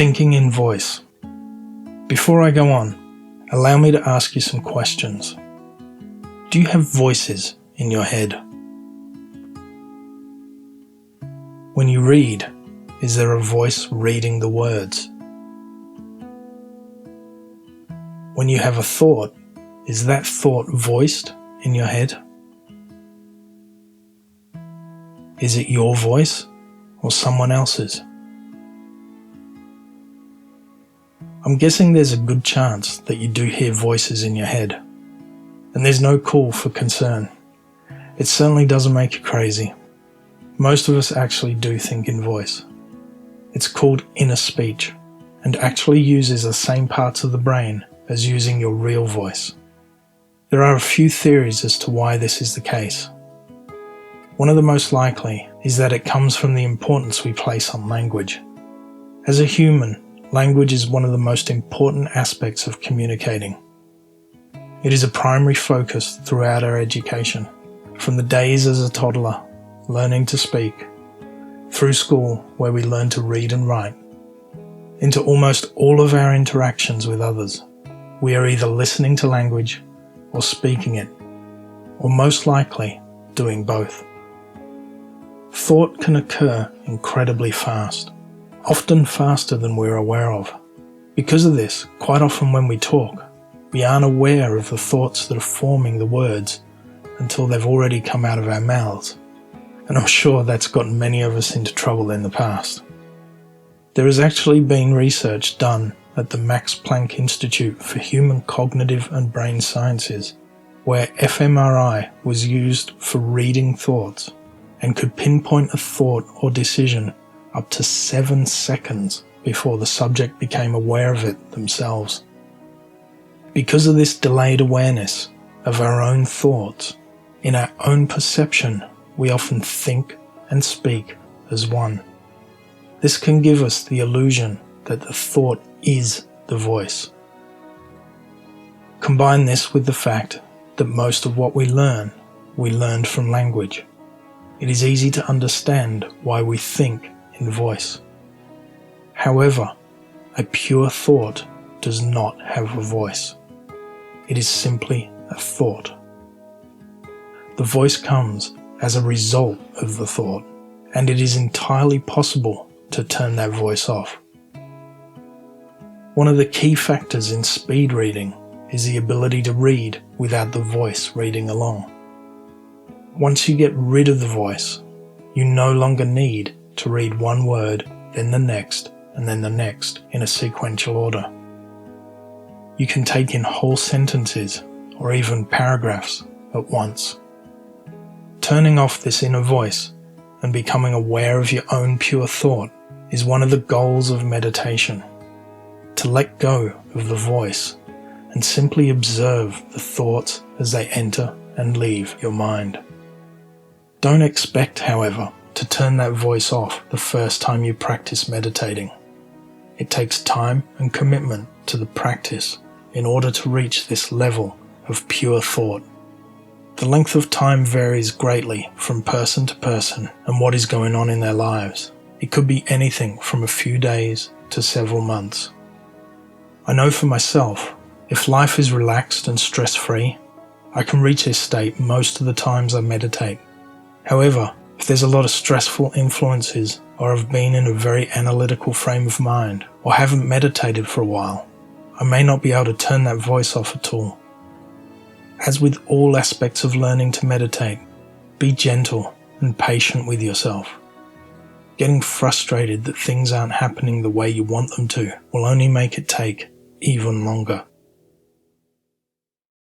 Thinking in voice. Before I go on, allow me to ask you some questions. Do you have voices in your head? When you read, is there a voice reading the words? When you have a thought, is that thought voiced in your head? Is it your voice or someone else's? I'm guessing there's a good chance that you do hear voices in your head, and there's no call for concern. It certainly doesn't make you crazy. Most of us actually do think in voice. It's called inner speech, and actually uses the same parts of the brain as using your real voice. There are a few theories as to why this is the case. One of the most likely is that it comes from the importance we place on language. As a human, language is one of the most important aspects of communicating. It is a primary focus throughout our education, from the days as a toddler, learning to speak, through school where we learn to read and write, into almost all of our interactions with others. We are either listening to language or speaking it, or most likely doing both. Thought can occur incredibly fast, often faster than we're aware of. Because of this, quite often when we talk, we aren't aware of the thoughts that are forming the words until they've already come out of our mouths. And I'm sure that's gotten many of us into trouble in the past. There has actually been research done at the Max Planck Institute for Human Cognitive and Brain Sciences, where fMRI was used for reading thoughts and could pinpoint a thought or decision up to 7 seconds before the subject became aware of it themselves. Because of this delayed awareness of our own thoughts, in our own perception, we often think and speak as one. This can give us the illusion that the thought is the voice. Combine this with the fact that most of what we learned from language. It is easy to understand why we think in voice. However, a pure thought does not have a voice. It is simply a thought. The voice comes as a result of the thought, and it is entirely possible to turn that voice off. One of the key factors in speed reading is the ability to read without the voice reading along. Once you get rid of the voice, you no longer need to read one word, then the next, and then the next in a sequential order. You can take in whole sentences or even paragraphs at once. Turning off this inner voice and becoming aware of your own pure thought is one of the goals of meditation. To let go of the voice and simply observe the thoughts as they enter and leave your mind. Don't expect, however, to turn that voice off the first time you practice meditating. It takes time and commitment to the practice in order to reach this level of pure thought. The length of time varies greatly from person to person and what is going on in their lives. It could be anything from a few days to several months. I know for myself, if life is relaxed and stress-free, I can reach this state most of the times I meditate. However, if there's a lot of stressful influences, or I've been in a very analytical frame of mind, or haven't meditated for a while, I may not be able to turn that voice off at all. As with all aspects of learning to meditate, be gentle and patient with yourself. Getting frustrated that things aren't happening the way you want them to will only make it take even longer.